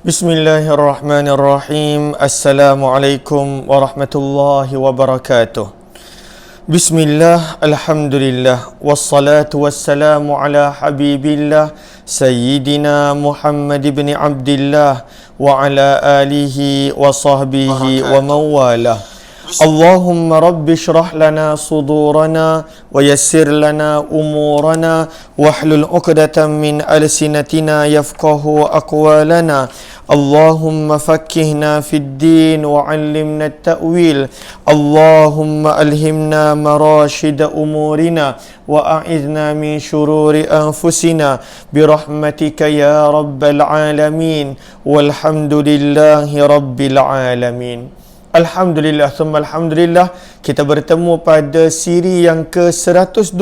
Bismillahirrahmanirrahim. Assalamualaikum warahmatullahi wabarakatuh. Bismillah, alhamdulillah, wassalatu wassalamu ala habibillah Sayyidina Muhammad ibn Abdillah wa ala alihi wa sahbihi wa mawalah. Allahumma rabbi syrah lana sudurana wa yassir lana umurana wahlul uqdatan min alsinatina yafqahu aqwalana. Allahumma fakkihna fid din wa 'allimna at-ta'wil. Allahumma alhimna marashida umurina wa a'idhna min shururi anfusina birahmatika ya rabbal alamin. Walhamdulillahi rabbil alamin. Alhamdulillah, thumma alhamdulillah, kita bertemu pada siri yang ke-120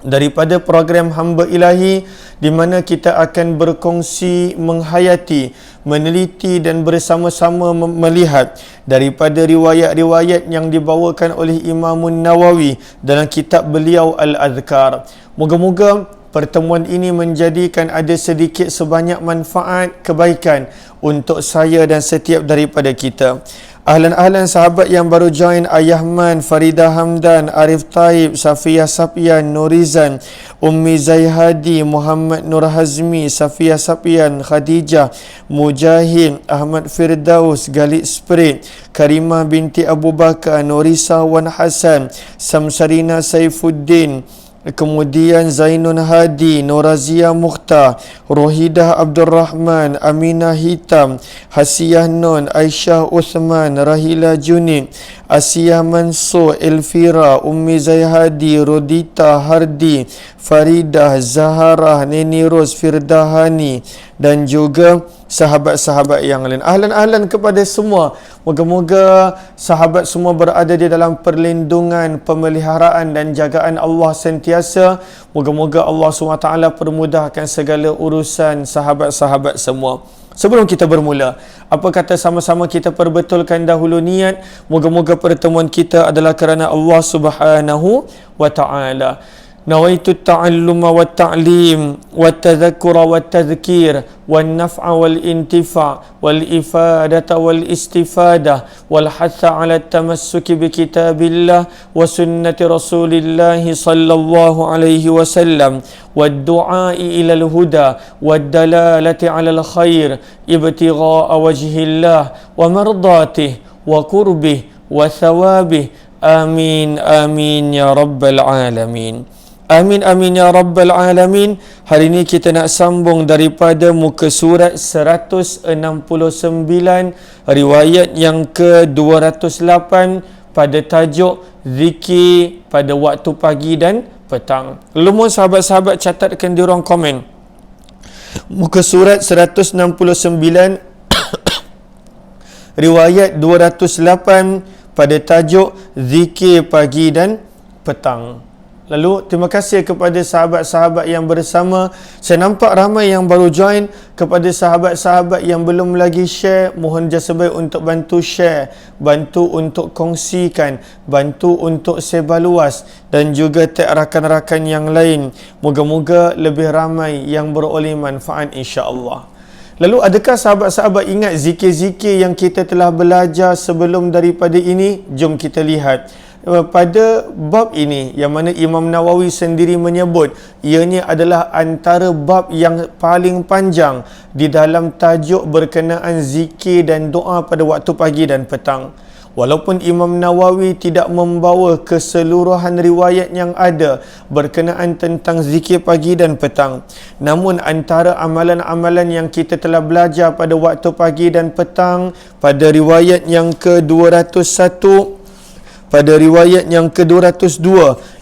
daripada program Hamba Ilahi, di mana kita akan berkongsi, menghayati, meneliti dan bersama-sama melihat daripada riwayat-riwayat yang dibawakan oleh Imam Nawawi dalam kitab beliau Al-Adhkar. Moga-moga pertemuan ini menjadikan ada sedikit sebanyak manfaat, kebaikan untuk saya dan setiap daripada kita. Ahlan-ahlan sahabat yang baru join, Ayahman, Faridah Hamdan, Arif Taib, Safiyah Sapian, Nurizan, Ummi Zaihadi, Muhammad Nur Hazmi, Safiyah Sapian, Khadijah, Mujahid, Ahmad Firdaus, Galid Sprit, Karimah binti Abu Bakar, Nurisa Wan Hasan, Samsarina Saifuddin, kemudian Zainun Hadi, Norazia Mukhtar, Rohidah Abdul Rahman, Aminah Hitam, Hasiyah Nun, Aisyah Uthman, Rahila Junid, Asiyah Mansur, Elvira, Ummi Zaihadi, Rodita Hardi, Faridah, Zaharah, Neni Ros, Firdahani dan juga sahabat-sahabat yang lain. Ahlan-ahlan kepada semua. Moga-moga sahabat semua berada di dalam perlindungan, pemeliharaan dan jagaan Allah sentiasa. Moga-moga Allah SWT permudahkan segala urusan sahabat-sahabat semua. Sebelum kita bermula, apa kata sama-sama kita perbetulkan dahulu niat. Moga-moga pertemuan kita adalah kerana Allah Subhanahu wa ta'ala. Nawaitu at-ta'alluma wat-ta'lim wat-tadhakkura wat-tadhkir wan-naf'a wal-intifa' wal-ifadata wal-istifadah wal-hatha 'ala at-tamassuki bi kitabillah wa sunnati Rasulillah sallallahu alaihi wasallam wad-du'a'i ila al-huda wad-dalalati 'ala al-khair ibtigha'a wajhillah wa mardatihi wa qurbih wa thawabih. Amin amin ya rabbal alamin. Amin amin ya rabbal alamin. Hari ini kita nak sambung daripada muka surat 169, riwayat yang ke-208 pada tajuk zikir pada waktu pagi dan petang. Lalu mohon sahabat-sahabat catatkan di ruang komen. Muka surat 169 riwayat 208 pada tajuk zikir pagi dan petang. Lalu terima kasih kepada sahabat-sahabat yang bersama. Saya nampak ramai yang baru join. Kepada sahabat-sahabat yang belum lagi share, mohon jasa baik untuk bantu share, bantu untuk kongsikan, bantu untuk sebar luas dan juga tag rakan-rakan yang lain. Moga-moga lebih ramai yang beroleh manfaat insya-Allah. Lalu adakah sahabat-sahabat ingat zikir-zikir yang kita telah belajar sebelum daripada ini? Jom kita lihat. Pada bab ini yang mana Imam Nawawi sendiri menyebut ianya adalah antara bab yang paling panjang di dalam tajuk berkenaan zikir dan doa pada waktu pagi dan petang. Walaupun Imam Nawawi tidak membawa keseluruhan riwayat yang ada berkenaan tentang zikir pagi dan petang, namun antara amalan-amalan yang kita telah belajar pada waktu pagi dan petang pada riwayat yang ke-201, pada riwayat yang ke-202,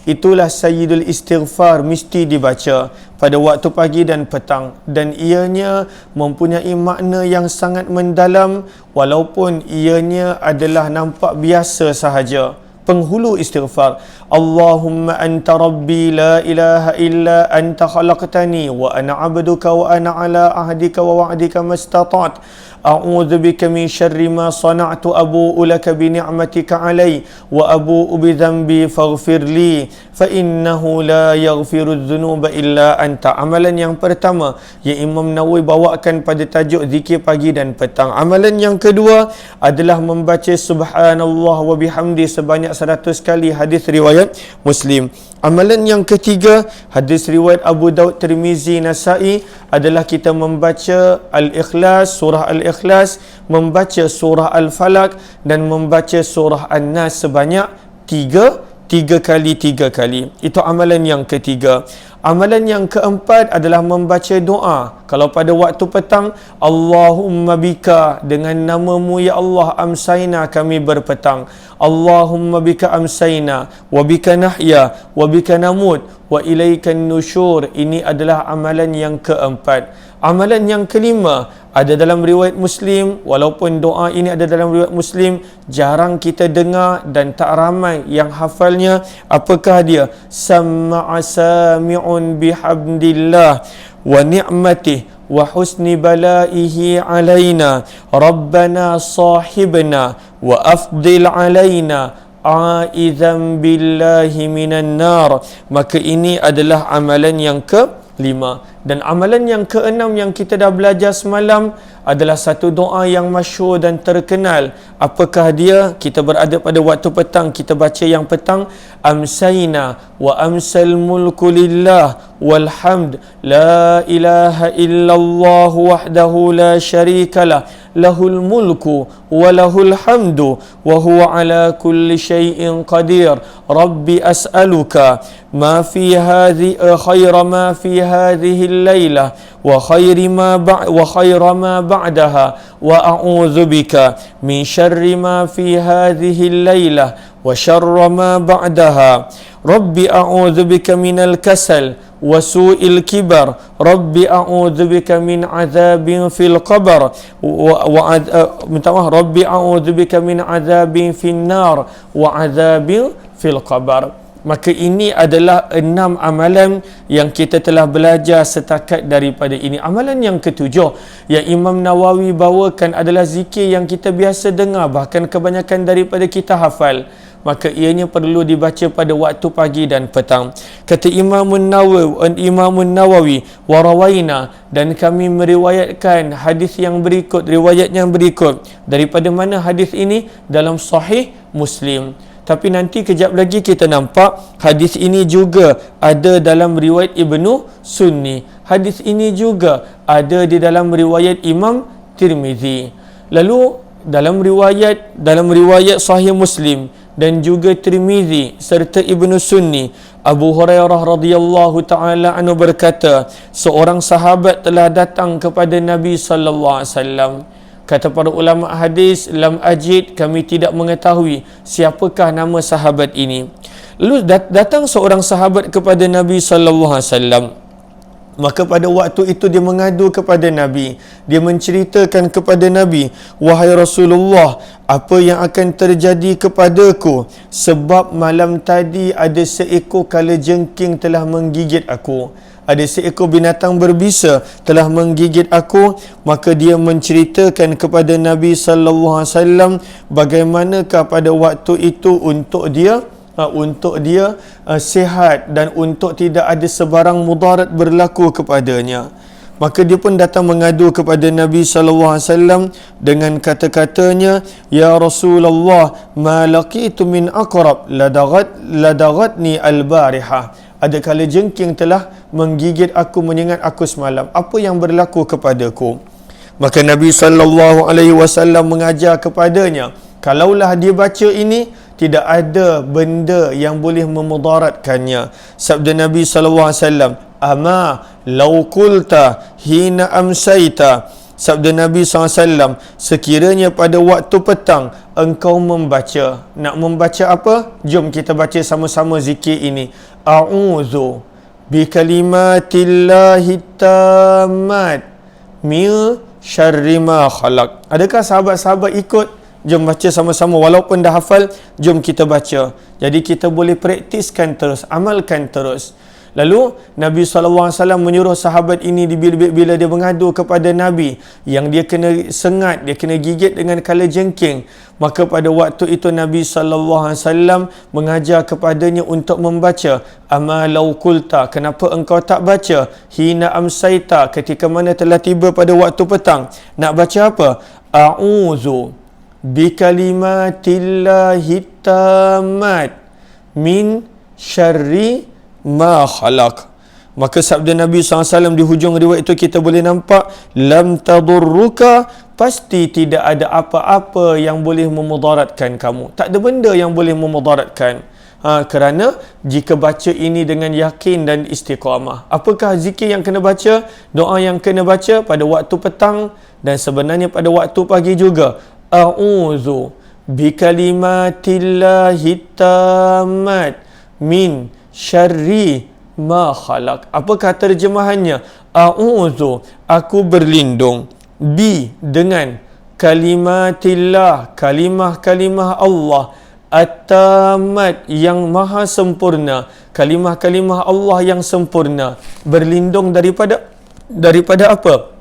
itulah Sayyidul Istighfar mesti dibaca pada waktu pagi dan petang, dan ianya mempunyai makna yang sangat mendalam walaupun ianya adalah nampak biasa sahaja. penghulu istighfar. Allahumma anta rabbi la ilaha illa anta khalaqtani wa ana abduka wa ana ala ahdika wa wa'dika mastata'at. A'udzu bika min syarri ma sana'tu abu'u laka bi ni'matika 'alai wa abu'u bi dhanbi faghfir li fa innahu la yaghfiru dzunuba illa anta. Amalan yang pertama yang Imam Nawawi bawakan pada tajuk zikir pagi dan petang. Amalan yang kedua adalah membaca subhanallah wa bihamdi sebanyak 100 kali, hadis riwayat Muslim. Amalan yang ketiga, hadis riwayat Abu Daud, Tirmizi, Nasai, adalah kita membaca Al-Ikhlas, surah Al-Ikhlas, membaca surah Al-Falaq dan membaca surah An-Nas sebanyak tiga kali. Itu amalan yang ketiga. Amalan yang keempat adalah membaca doa. Kalau pada waktu petang, Allahumma bika, dengan namamu ya Allah amsayna, kami berpetang. Allahumma bika amsayna wa bika nahya wa bika namut wa ilaikan nusyur. Ini adalah amalan yang keempat. Amalan yang kelima ada dalam riwayat Muslim. Walaupun doa ini ada dalam riwayat Muslim, jarang kita dengar dan tak ramai yang hafalnya. Apakah dia? Samma'a sami'un bihamdillah wa ni'matih wa husni balaihi alaina rabbana sahibna wa afdil alaina a'idhan billahi minan nar. Maka ini adalah amalan yang kelima. Dan amalan yang keenam yang kita dah belajar semalam adalah satu doa yang masyhur dan terkenal. Apakah dia? Kita berada pada waktu petang, kita baca yang petang. Amsayna wa amsal mulku lillah walhamd la ilaha illallah wahdahu la syarikalah lahul mulku wa lahul hamdu wa huwa ala kulli syai'in qadir. Rabbi as'aluka ma fi hadhi khayra ma fi hadhihi الليلة وخير ما بعدها وأعوذ بك من شر ما في هذه الليلة وشر ما بعدها. ربي أعوذ بك من الكسل وسوء الكبر. ربي أعوذ بك من عذاب في القبر ربي أعوذ بك من عذاب في النار وعذاب في القبر. Maka ini adalah 6 amalan yang kita telah belajar setakat daripada ini. Amalan yang ketujuh yang Imam Nawawi bawakan adalah zikir yang kita biasa dengar, bahkan kebanyakan daripada kita hafal. Maka ianya perlu dibaca pada waktu pagi dan petang. Kata Imam Nawawi, warawaina, dan kami meriwayatkan hadis yang berikut, riwayat yang berikut. Daripada mana hadis ini? Dalam Sahih Muslim. Tapi nanti kejap lagi kita nampak hadis ini juga ada dalam riwayat Ibnu Sunni. Hadis ini juga ada di dalam riwayat Imam Tirmizi. Lalu dalam riwayat Sahih Muslim dan juga Tirmizi serta Ibnu Sunni, Abu Hurairah radhiyallahu taala anhu berkata, seorang sahabat telah datang kepada Nabi sallallahu alaihi wasallam. Kata para ulama hadis, lam ajid, kami tidak mengetahui siapakah nama sahabat ini. Lalu datang seorang sahabat kepada Nabi sallallahu alaihi wasallam. Maka pada waktu itu dia mengadu kepada Nabi. Dia menceritakan kepada Nabi, wahai Rasulullah, apa yang akan terjadi kepadaku? Sebab malam tadi ada seekor kalajengking telah menggigit aku. Ada seekor binatang berbisa telah menggigit aku. Maka dia menceritakan kepada Nabi sallallahu alaihi wasallam bagaimanakah pada waktu itu untuk dia sihat dan untuk tidak ada sebarang mudarat berlaku kepadanya. Maka dia pun datang mengadu kepada Nabi sallallahu alaihi wasallam dengan kata-katanya, ya Rasulullah, ma laqitu min aqrab ladagatni al-barihah. Ada kalajengking telah menggigit aku, menyengat aku semalam. Apa yang berlaku kepadaku? Maka Nabi sallallahu alaihi wasallam mengajar kepadanya, kalaulah dia baca ini, tidak ada benda yang boleh memudaratkannya. Sabda Nabi sallallahu alaihi wasallam, ama law qulta hina amsayta. Sabda Nabi SAW, sekiranya pada waktu petang engkau membaca. Nak membaca apa? Jom kita baca sama-sama zikir ini. A'udzu bikalimatillahi tammat min syarri ma khalaq. Adakah sahabat-sahabat ikut jom baca sama-sama. Walaupun dah hafal, jom kita baca. Jadi kita boleh praktiskan terus, amalkan terus. Lalu Nabi SAW menyuruh sahabat ini bila dia mengadu kepada Nabi yang dia kena sengat, dia kena gigit dengan kala jengking, maka pada waktu itu Nabi SAW mengajar kepadanya untuk membaca amalau kulta, kenapa engkau tak baca hina amsaita, ketika mana telah tiba pada waktu petang. Nak baca apa? A'udzu bikalimatillahi tammat min syarri ma khalaq. Maka sabda Nabi SAW di hujung riwayat itu kita boleh nampak, lam tadurruka, pasti tidak ada apa-apa yang boleh memudaratkan kamu. Tak ada benda yang boleh memudaratkan. Kerana jika baca ini dengan yakin dan istiqamah. Apakah zikir yang kena baca? Doa yang kena baca pada waktu petang dan sebenarnya pada waktu pagi juga. A'udzu bikalimatillahi tammat min syarri ma khalaq. Apakah terjemahannya? A'udzu, aku berlindung, bi, dengan kalimatillah, kalimah-kalimah Allah, at-tammat, yang maha sempurna, kalimah-kalimah Allah yang sempurna. Berlindung daripada apa?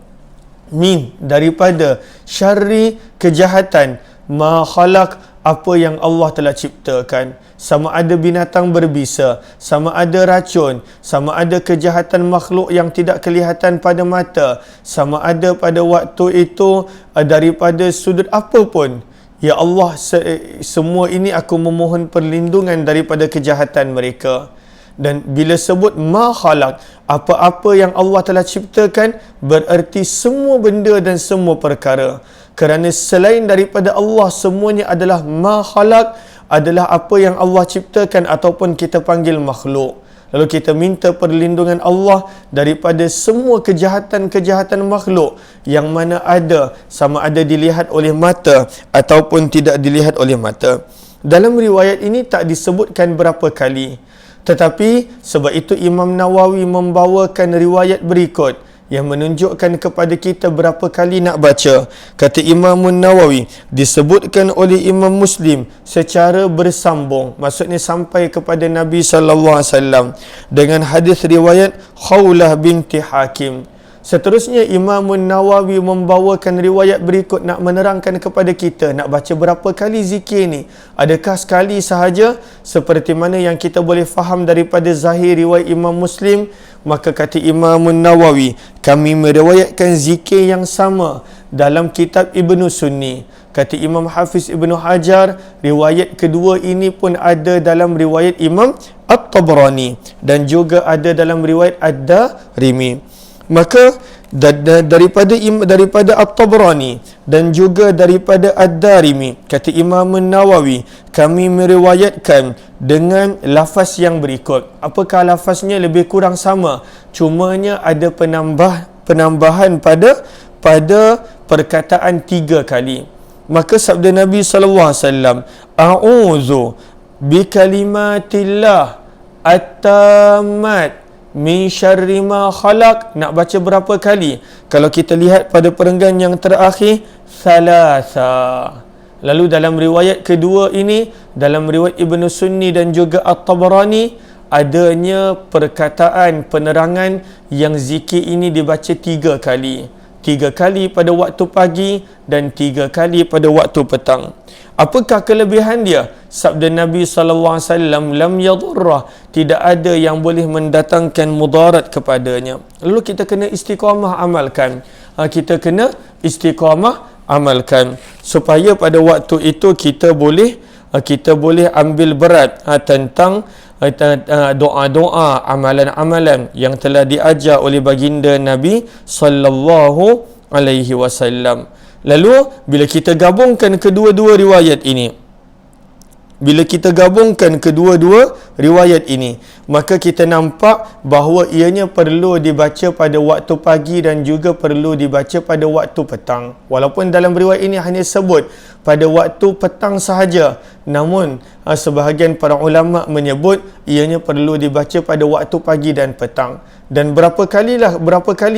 Min, daripada syarri, kejahatan, ma khalaq, apa yang Allah telah ciptakan. Sama ada binatang berbisa, sama ada racun, sama ada kejahatan makhluk yang tidak kelihatan pada mata, sama ada pada waktu itu daripada sudut apa pun. Ya Allah, semua ini aku memohon perlindungan daripada kejahatan mereka. Dan bila sebut ma khalaq, apa-apa yang Allah telah ciptakan, bererti semua benda dan semua perkara. Kerana selain daripada Allah, semuanya adalah ma khalaq, adalah apa yang Allah ciptakan ataupun kita panggil makhluk. Lalu kita minta perlindungan Allah daripada semua kejahatan-kejahatan makhluk yang mana ada, sama ada dilihat oleh mata ataupun tidak dilihat oleh mata. Dalam riwayat ini tak disebutkan berapa kali, tetapi sebab itu Imam Nawawi membawakan riwayat berikut yang menunjukkan kepada kita berapa kali nak baca. Kata Imam Nawawi, disebutkan oleh Imam Muslim secara bersambung, maksudnya sampai kepada Nabi SAW dengan hadis riwayat Khawlah binti Hakim. Seterusnya Imam Nawawi membawakan riwayat berikut nak menerangkan kepada kita nak baca berapa kali zikir ni. Adakah sekali sahaja seperti mana yang kita boleh faham daripada zahir riwayat Imam Muslim? Maka kata Imam Nawawi, kami meriwayatkan zikir yang sama dalam kitab Ibnu Sunni. Kata Imam Hafiz Ibnu Hajar, riwayat kedua ini pun ada dalam riwayat Imam At-Tabrani dan juga ada dalam riwayat Ad-Darimi. Maka daripada At-Tabrani dan juga daripada Ad-Darimi, kata Imam Nawawi, kami meriwayatkan dengan lafaz yang berikut. Apakah lafaznya? Lebih kurang sama, cumanya ada penambahan pada perkataan 3 kali. Maka sabda Nabi SAW, a'udzu bikalimatillah at-tammat min syarri ma khalaq. Nak baca berapa kali? Kalau kita lihat pada perenggan yang terakhir, thalatha. Lalu dalam riwayat kedua ini, dalam riwayat Ibnu Sunni dan juga At-Tabrani, adanya perkataan penerangan yang zikir ini dibaca 3 kali. 3 kali pada waktu pagi dan 3 kali pada waktu petang. Apakah kelebihan dia? Sabda Nabi SAW, lam yadurrah, tidak ada yang boleh mendatangkan mudarat kepadanya. Lalu kita kena istiqamah amalkan. Kita kena istiqamah amalkan supaya pada waktu itu kita boleh ambil berat tentang doa-doa, amalan-amalan yang telah diajar oleh baginda Nabi sallallahu alaihi wasallam. Lalu bila kita gabungkan kedua-dua riwayat ini, maka kita nampak bahawa ianya perlu dibaca pada waktu pagi dan juga perlu dibaca pada waktu petang. Walaupun dalam riwayat ini hanya sebut pada waktu petang sahaja, namun sebahagian para ulama menyebut ianya perlu dibaca pada waktu pagi dan petang. Dan berapa kali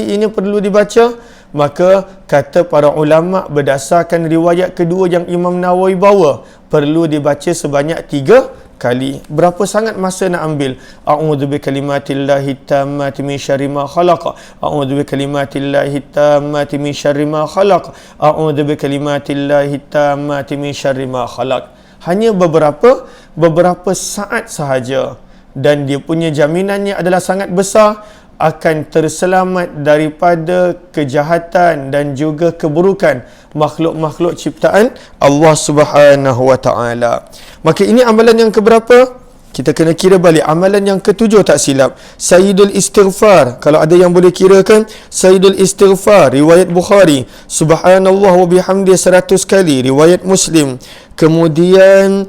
ianya perlu dibaca? Maka kata para ulama berdasarkan riwayat kedua yang Imam Nawawi bawa, perlu dibaca sebanyak 3 kali. Berapa sangat masa nak ambil? A'udzu bikalimatillahi tammati min syarri ma khalaq. A'udzu bikalimatillahi tammati min syarri ma khalaq. A'udzu bikalimatillahi tammati min syarri ma khalaq. Hanya beberapa saat sahaja, dan dia punya jaminannya adalah sangat besar, akan terselamat daripada kejahatan dan juga keburukan makhluk-makhluk ciptaan Allah Subhanahu wa taala. Maka ini amalan yang keberapa? Kita kena kira balik. Amalan yang ketujuh tak silap, Sayyidul Istighfar. Kalau ada yang boleh kirakan, Sayyidul Istighfar riwayat Bukhari, Subhanallah wa bihamdi 100 kali riwayat Muslim. Kemudian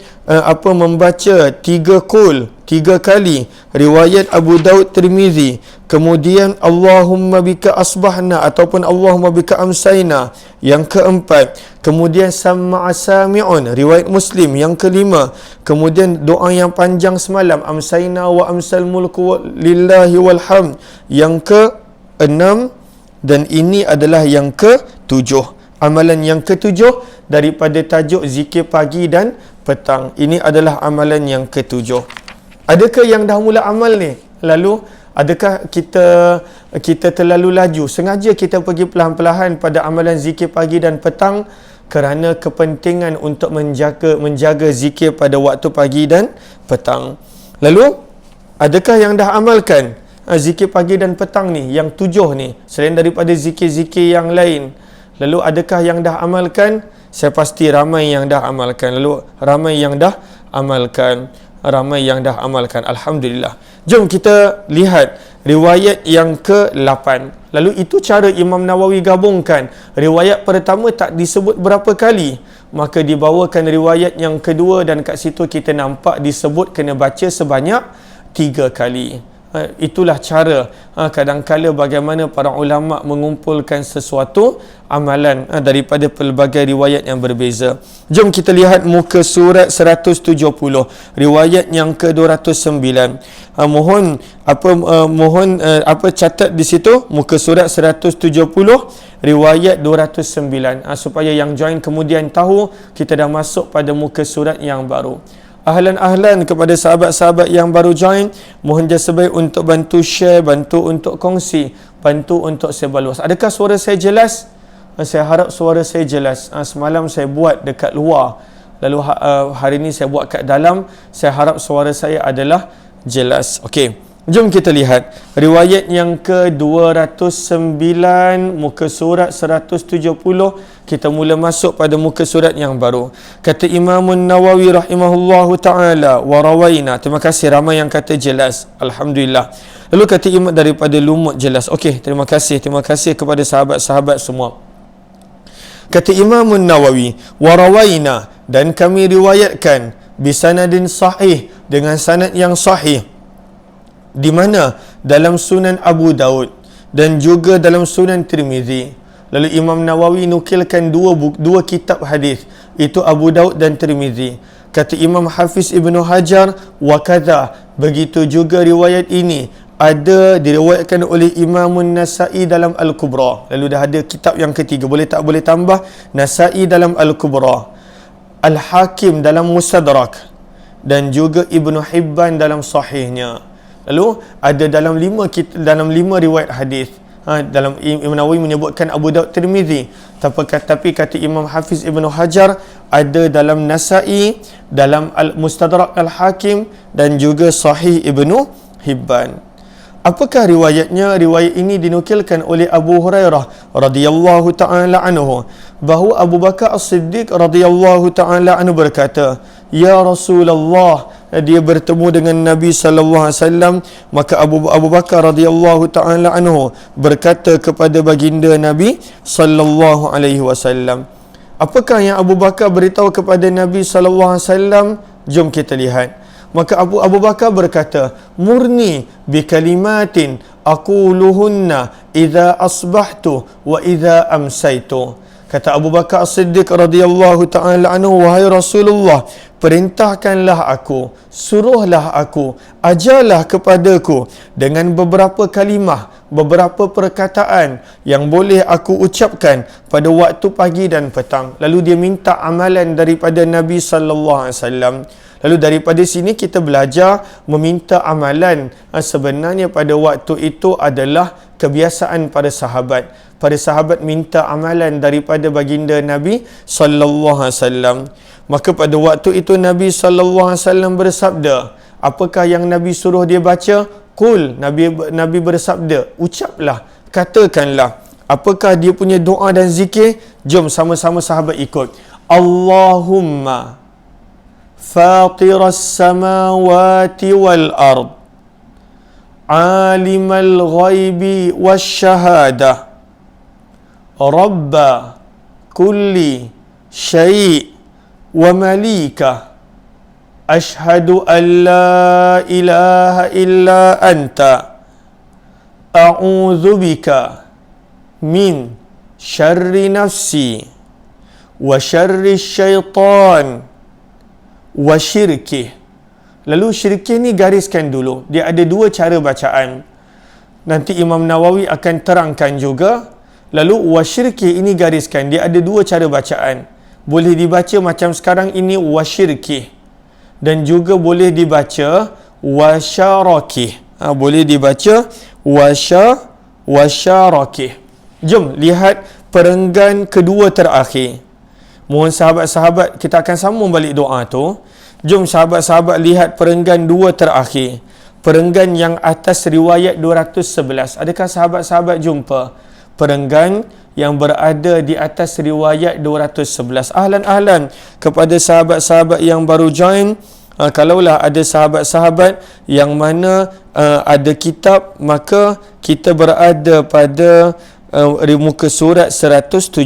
membaca 3 qul 3 kali riwayat Abu Daud Tirmizi. Kemudian Allahumma bika asbahna ataupun Allahumma bika amsayna yang keempat. Kemudian samma'a sami'un riwayat Muslim yang kelima. Kemudian doa yang panjang semalam, amsayna wa amsal mulku lillahi walhamd yang keenam, dan ini adalah yang ketujuh. Amalan yang ketujuh daripada tajuk zikir pagi dan petang. Ini adalah amalan yang ketujuh. Adakah yang dah mula amal ni, lalu adakah kita terlalu laju? Sengaja kita pergi perlahan-lahan pada amalan zikir pagi dan petang kerana kepentingan untuk menjaga zikir pada waktu pagi dan petang. Lalu adakah yang dah amalkan zikir pagi dan petang ni, yang 7 ni, selain daripada zikir-zikir yang lain? Lalu adakah yang dah amalkan? Saya pasti ramai yang dah amalkan. Lalu ramai yang dah amalkan. Alhamdulillah. Jom kita lihat riwayat yang ke-8. Lalu itu cara Imam Nawawi gabungkan. Riwayat pertama tak disebut berapa kali, maka dibawakan riwayat yang kedua, dan kat situ kita nampak disebut kena baca sebanyak 3 kali. Itulah cara kadang-kala bagaimana para ulama mengumpulkan sesuatu amalan daripada pelbagai riwayat yang berbeza. Jom kita lihat muka surat 170, riwayat yang ke-209. Mohon catat di situ muka surat 170 riwayat 209, supaya yang join kemudian tahu kita dah masuk pada muka surat yang baru. Ahlan kepada sahabat-sahabat yang baru join, mohon jasa baik untuk bantu share, bantu untuk kongsi, bantu untuk sebar luas. Adakah suara saya jelas? Saya harap suara saya jelas. Semalam saya buat dekat luar, lalu hari ini saya buat kat dalam. Saya harap suara saya adalah jelas. Okey. Jom kita lihat riwayat yang ke-209 muka surat 170. Kita mula masuk pada muka surat yang baru. Kata Imam Nawawi rahimahullahu ta'ala, wa rawaina. Terima kasih ramai yang kata jelas, alhamdulillah. Lalu kata Imam daripada lumut jelas. Okey, terima kasih kepada sahabat-sahabat semua. Kata Imam Nawawi, wa rawaina, dan kami riwayatkan bisanadin sahih, dengan sanad yang sahih, di mana dalam Sunan Abu Daud dan juga dalam Sunan Tirmizi. Lalu Imam Nawawi nukilkan dua kitab hadis, itu Abu Daud dan Tirmizi. Kata Imam Hafiz Ibnu Hajar, wa kadza, begitu juga riwayat ini ada diriwayatkan oleh Imam Nasa'i dalam Al-Kubra. Lalu dah ada kitab yang ketiga, boleh tak boleh tambah, Nasa'i dalam Al-Kubra, Al-Hakim dalam Mustadrak, dan juga Ibnu Hibban dalam Sahihnya. Lalu ada dalam 5 riwayat hadis. Dalam Imam Nawawi menyebutkan Abu Daud Tirmizi, tapi kata Imam Hafiz Ibnu Hajar ada dalam Nasa'i, dalam Al-Mustadrak Al-Hakim, dan juga Sahih Ibnu Hibban. Apakah riwayatnya? Riwayat ini dinukilkan oleh Abu Hurairah radhiyallahu taala anhu, bahawa Abu Bakar As-Siddiq radhiyallahu taala anhu berkata, ya Rasulullah, dia bertemu dengan Nabi sallallahu alaihi wasallam, maka Abu Bakar radhiyallahu taala anhu berkata kepada baginda Nabi sallallahu alaihi wasallam. Apakah yang Abu Bakar beritahu kepada Nabi sallallahu alaihi wasallam? Jom kita lihat. Maka Abu Bakar berkata, murni bi kalimatin aquluhunna idza asbahtu wa idza amsaitu. Kata Abu Bakar As-Siddiq radhiyallahu ta'ala anhu, wahai Rasulullah, perintahkanlah aku, suruhlah aku, ajarlah kepadaku dengan beberapa kalimah beberapa perkataan yang boleh aku ucapkan pada waktu pagi dan petang. Lalu dia minta amalan daripada Nabi sallallahu alaihi wasallam. Lalu daripada sini kita belajar meminta amalan sebenarnya pada waktu itu adalah kebiasaan para sahabat. Para sahabat minta amalan daripada baginda Nabi sallallahu alaihi wasallam. Maka pada waktu itu Nabi sallallahu alaihi wasallam bersabda, apakah yang Nabi suruh dia baca? Qul, Nabi bersabda, ucaplah, katakanlah. Apakah dia punya doa dan zikir? Jom sama-sama sahabat ikut. Allahumma fatiras samawati wal ard, alimal ghaibi wasyahadah, rabba kulli syai' wa malikah, Ashhadu an la ilaha illa anta, a'udzu bika min syarri nafsi wa syarri syaitan wa syirkih. Lalu syirkih ni gariskan dulu. Dia ada dua cara bacaan. Nanti Imam Nawawi akan terangkan juga. Lalu wa syirkih ini gariskan. Dia ada dua cara bacaan. Boleh dibaca macam sekarang ini wa syirkih. Dan juga boleh dibaca wasyarakih. Boleh dibaca wasyarakih. Jom lihat perenggan kedua terakhir. Mohon sahabat-sahabat, kita akan sambung balik doa tu. Jom sahabat-sahabat lihat perenggan dua terakhir. Perenggan yang atas riwayat 211. Adakah sahabat-sahabat jumpa perenggan yang berada di atas riwayat 211? Ahlan kepada sahabat-sahabat yang baru join. Kalaulah ada sahabat-sahabat yang mana ada kitab, maka kita berada pada muka surat 170.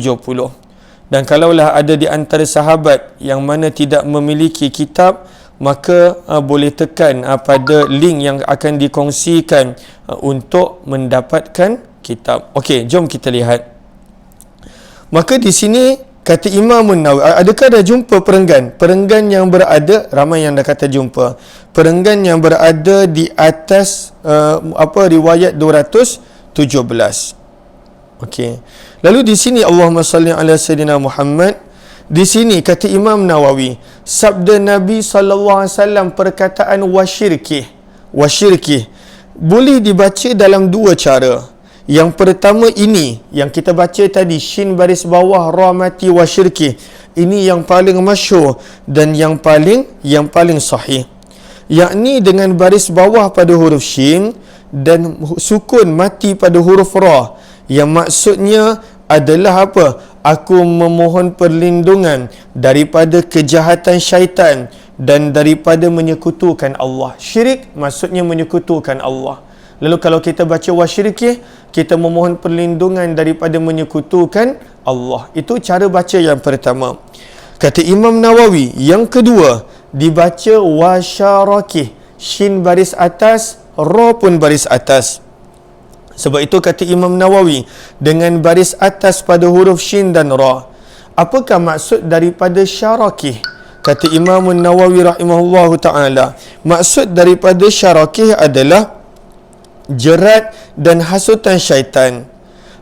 Dan kalaulah ada di antara sahabat yang mana tidak memiliki kitab, maka boleh tekan pada link yang akan dikongsikan untuk mendapatkan kitab. Okey, jom kita lihat. Maka di sini kata Imam Nawawi, adakah dah jumpa perenggan? Perenggan yang berada, ramai yang dah kata jumpa. Perenggan yang berada di atas riwayat 217. Okey. Lalu di sini Allahumma salli ala sayyidina Muhammad. Di sini kata Imam Nawawi, sabda Nabi sallallahu alaihi wasallam perkataan wasyirkih. Wasyirkih boleh dibaca dalam dua cara. Yang pertama ini yang kita baca tadi, shin baris bawah ra mati wasyirkih. Ini yang paling masyhur dan yang paling sahih. Yakni dengan baris bawah pada huruf shin dan sukun mati pada huruf ra. Yang maksudnya adalah apa? Aku memohon perlindungan daripada kejahatan syaitan dan daripada menyekutukan Allah. Syirik maksudnya menyekutukan Allah. Lalu kalau kita baca wasyirkih, kita memohon perlindungan daripada menyekutukan Allah. Itu cara baca yang pertama. Kata Imam Nawawi, yang kedua dibaca wasyarakih. Shin baris atas, ra pun baris atas. Sebab itu kata Imam Nawawi, dengan baris atas pada huruf shin dan ra. Apakah maksud daripada syarakih? Kata Imam Nawawi rahimahullahu ta'ala, maksud daripada syarakih adalah jerat dan hasutan syaitan,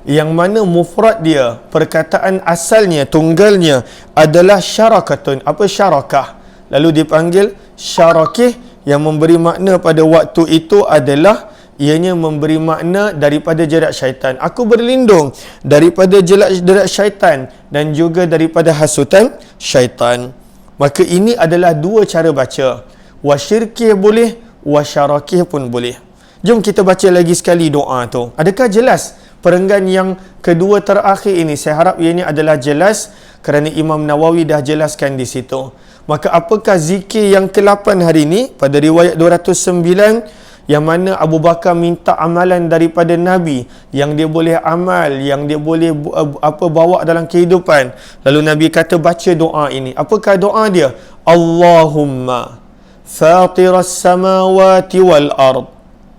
yang mana mufrad dia, perkataan asalnya, tunggalnya adalah syarakatun. Apa syarakah? Lalu dipanggil syarakih, yang memberi makna pada waktu itu adalah ianya memberi makna daripada jerat syaitan. Aku berlindung daripada jerat syaitan dan juga daripada hasutan syaitan. Maka ini adalah dua cara baca. Wasyirkih boleh, wasyarakih pun boleh. Jom kita baca lagi sekali doa tu. Adakah jelas perenggan yang kedua terakhir ini? Saya harap ianya adalah jelas kerana Imam Nawawi dah jelaskan di situ. Maka apakah zikir yang ke-8 hari ini pada riwayat 209, yang mana Abu Bakar minta amalan daripada Nabi yang dia boleh amal, yang dia boleh bawa dalam kehidupan. Lalu Nabi kata baca doa ini. Apakah doa dia? Allahumma fatiras samawati wal ard.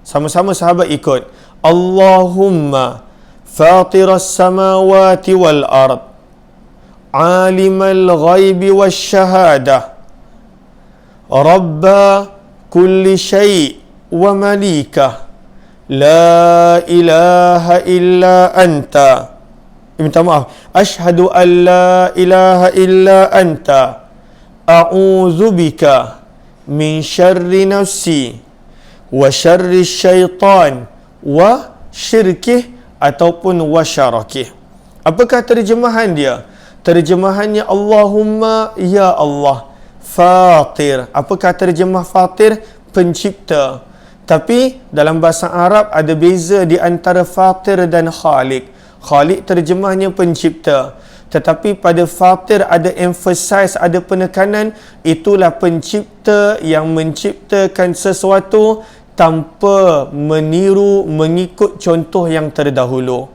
Sama-sama sahabat ikut. Allahumma fatiras samawati wal ard, alimal ghaibi wasyahadah, rabba kulli syai' wa malikah, la ilaha illa anta. Minta maaf. Asyhadu an la ilaha illa anta. A'udzubika min syarri nafsi wa syarri syaitan wa syirkih ataupun wa syarakih. Apakah terjemahan dia? Terjemahannya Allahumma ya Allah Fatir. Apakah terjemah Fatir? Pencipta. Tapi dalam bahasa Arab ada beza di antara Fatir dan Khaliq. Khaliq terjemahnya pencipta. Tetapi pada Fatir ada emphasize, ada penekanan. Itulah pencipta yang menciptakan sesuatu tanpa meniru, mengikut contoh yang terdahulu.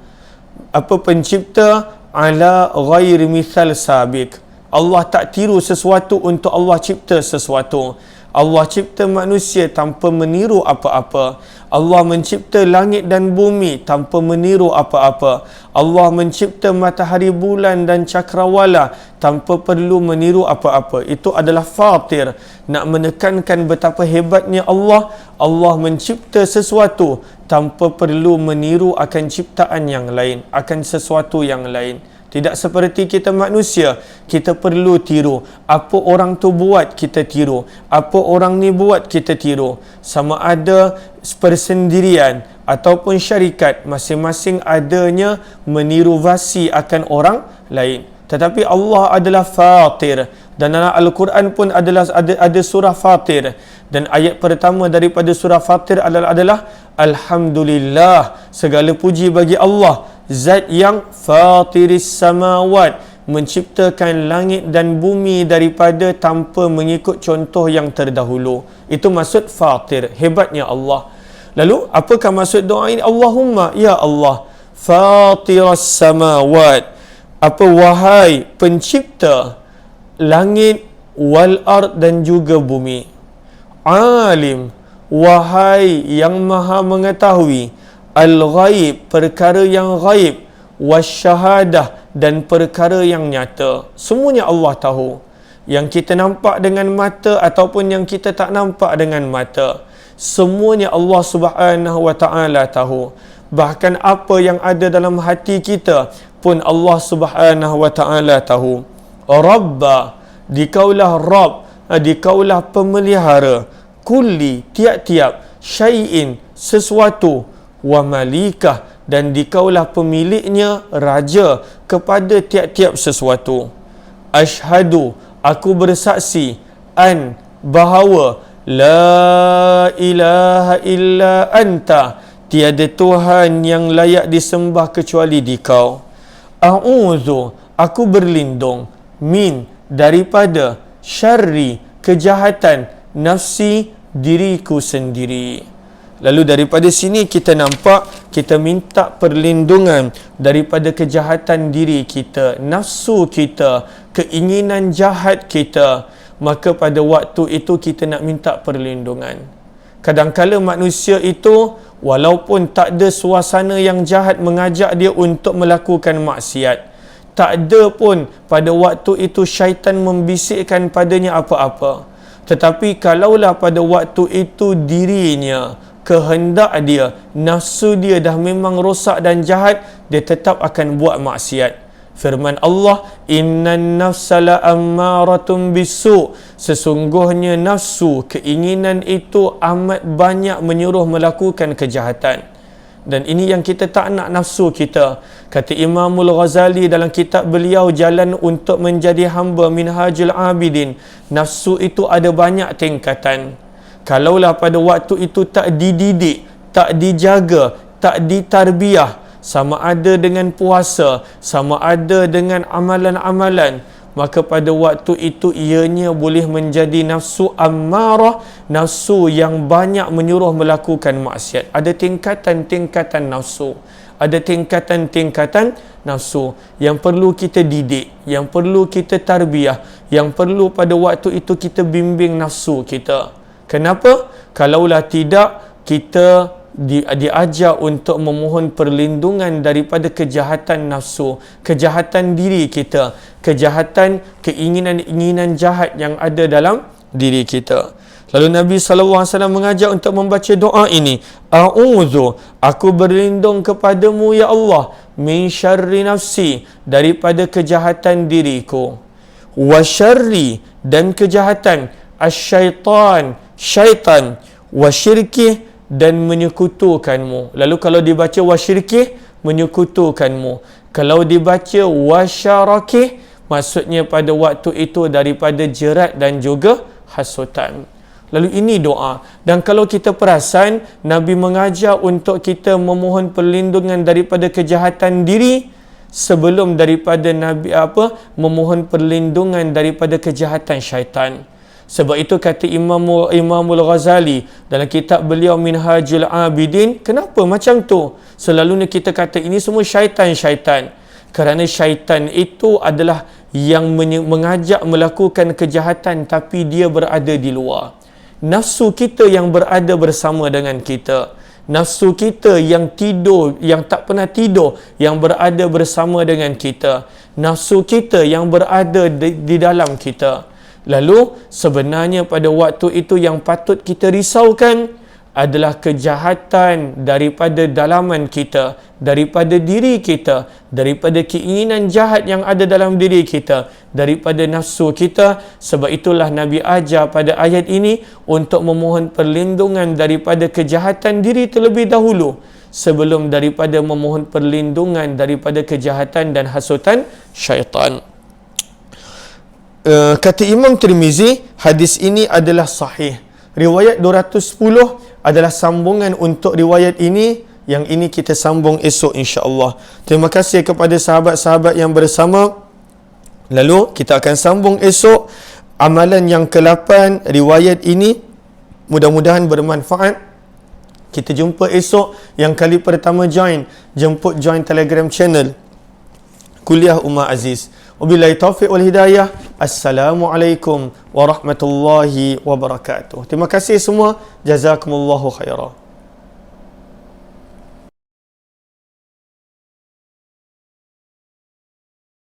Apa pencipta? Ala ghairi mithal sabiq. Allah tak tiru sesuatu untuk Allah cipta sesuatu. Allah cipta manusia tanpa meniru apa-apa. Allah mencipta langit dan bumi tanpa meniru apa-apa. Allah mencipta matahari, bulan dan cakrawala tanpa perlu meniru apa-apa. Itu adalah Fatir. Nak menekankan betapa hebatnya Allah. Allah mencipta sesuatu tanpa perlu meniru akan ciptaan yang lain, akan sesuatu yang lain. Tidak seperti kita manusia, kita perlu tiru. Apa orang tu buat, kita tiru. Apa orang ni buat, kita tiru. Sama ada persendirian ataupun syarikat, masing-masing adanya meniru-vasi akan orang lain. Tetapi Allah adalah Fatir. Dan dalam Al-Quran pun ada surah Fatir. Dan ayat pertama daripada surah Fatir adalah Alhamdulillah, segala puji bagi Allah, Zat yang Fatiris samawat, menciptakan langit dan bumi daripada tanpa mengikut contoh yang terdahulu. Itu maksud Fatir. Hebatnya Allah. Lalu apakah maksud doa ini? Allahumma ya Allah Fatiras samawat. Apa? Wahai pencipta langit wal ard dan juga bumi. Alim, wahai yang maha mengetahui. Al-ghaib, perkara yang ghaib. Wasyahadah, dan perkara yang nyata. Semuanya Allah tahu. Yang kita nampak dengan mata ataupun yang kita tak nampak dengan mata. Semuanya Allah Subhanahu wa ta'ala tahu. Bahkan apa yang ada dalam hati kita pun Allah Subhanahu wa ta'ala tahu. Rabba, dikaulah Rabb, dikaulah pemelihara. Kulli, tiap-tiap. Syai'in, sesuatu. Wa malikah, dan dikaulah pemiliknya, raja kepada tiap-tiap sesuatu. Ashhadu, aku bersaksi, an, bahawa la ilaha illa anta, tiada Tuhan yang layak disembah kecuali dikau. A'udzu, aku berlindung, min, daripada, syarri, kejahatan, nafsi, diriku sendiri. Lalu daripada sini kita nampak, kita minta perlindungan daripada kejahatan diri kita, nafsu kita, keinginan jahat kita. Maka pada waktu itu kita nak minta perlindungan. Kadang-kala manusia itu, walaupun tak ada suasana yang jahat mengajak dia untuk melakukan maksiat, tak ada pun pada waktu itu syaitan membisikkan padanya apa-apa. Tetapi kalaulah pada waktu itu dirinya, kehendak dia, nafsu dia dah memang rosak dan jahat, dia tetap akan buat maksiat. Firman Allah, innan nafsa la ammaratun bisu, sesungguhnya nafsu, keinginan itu amat banyak menyuruh melakukan kejahatan. Dan ini yang kita tak nak, nafsu kita. Kata Imamul Ghazali dalam kitab beliau Jalan untuk Menjadi Hamba Minhajul Abidin, nafsu itu ada banyak tingkatan. Kalaulah pada waktu itu tak dididik, tak dijaga, tak ditarbiah, sama ada dengan puasa, sama ada dengan amalan-amalan, maka pada waktu itu ianya boleh menjadi nafsu ammarah, nafsu yang banyak menyuruh melakukan maksiat. Ada tingkatan-tingkatan nafsu. Ada tingkatan-tingkatan nafsu yang perlu kita didik, yang perlu kita tarbiyah, yang perlu pada waktu itu kita bimbing nafsu kita. Kenapa? Kalaulah tidak, kita diajar untuk memohon perlindungan daripada kejahatan nafsu, kejahatan diri kita, kejahatan keinginan-keinginan jahat yang ada dalam diri kita. Lalu Nabi SAW mengajak untuk membaca doa ini. A'udzu, aku berlindung kepadamu ya Allah, min syarri nafsi, daripada kejahatan diriku, wa syarri, dan kejahatan, asyaitan, syaitan, wa syirki, dan menyekutukanmu. Lalu kalau dibaca wa syirki, menyekutukanmu. Kalau dibaca wa syaraki, maksudnya pada waktu itu daripada jerat dan juga hasutan. Lalu ini doa. Dan kalau kita perasan, Nabi mengajar untuk kita memohon perlindungan daripada kejahatan diri sebelum daripada Nabi memohon perlindungan daripada kejahatan syaitan. Sebab itu kata Imamul Ghazali dalam kitab beliau Minhajul Abidin, kenapa macam tu? Selalunya kita kata ini semua syaitan-syaitan. Kerana syaitan itu adalah yang mengajak melakukan kejahatan tapi dia berada di luar. Nafsu kita yang berada bersama dengan kita. Nafsu kita yang tidur, yang tak pernah tidur, yang berada bersama dengan kita. Nafsu kita yang berada di dalam kita. Lalu sebenarnya pada waktu itu yang patut kita risaukan adalah kejahatan daripada dalaman kita, daripada diri kita, daripada keinginan jahat yang ada dalam diri kita, daripada nafsu kita. Sebab itulah Nabi ajar pada ayat ini untuk memohon perlindungan daripada kejahatan diri terlebih dahulu sebelum daripada memohon perlindungan daripada kejahatan dan hasutan syaitan. Kata Imam Tirmizi, hadis ini adalah sahih. Riwayat 210 adalah sambungan untuk riwayat ini. Yang ini kita sambung esok insya-Allah. Terima kasih kepada sahabat-sahabat yang bersama. Lalu kita akan sambung esok amalan yang ke-8 riwayat ini. Mudah-mudahan bermanfaat. Kita jumpa esok. Yang kali pertama jemput join Telegram channel Kuliah Umar Aziz. Wabillahi taufiq wal hidayah. Assalamualaikum warahmatullahi wabarakatuh. Terima kasih semua. Jazakumullahu khairan.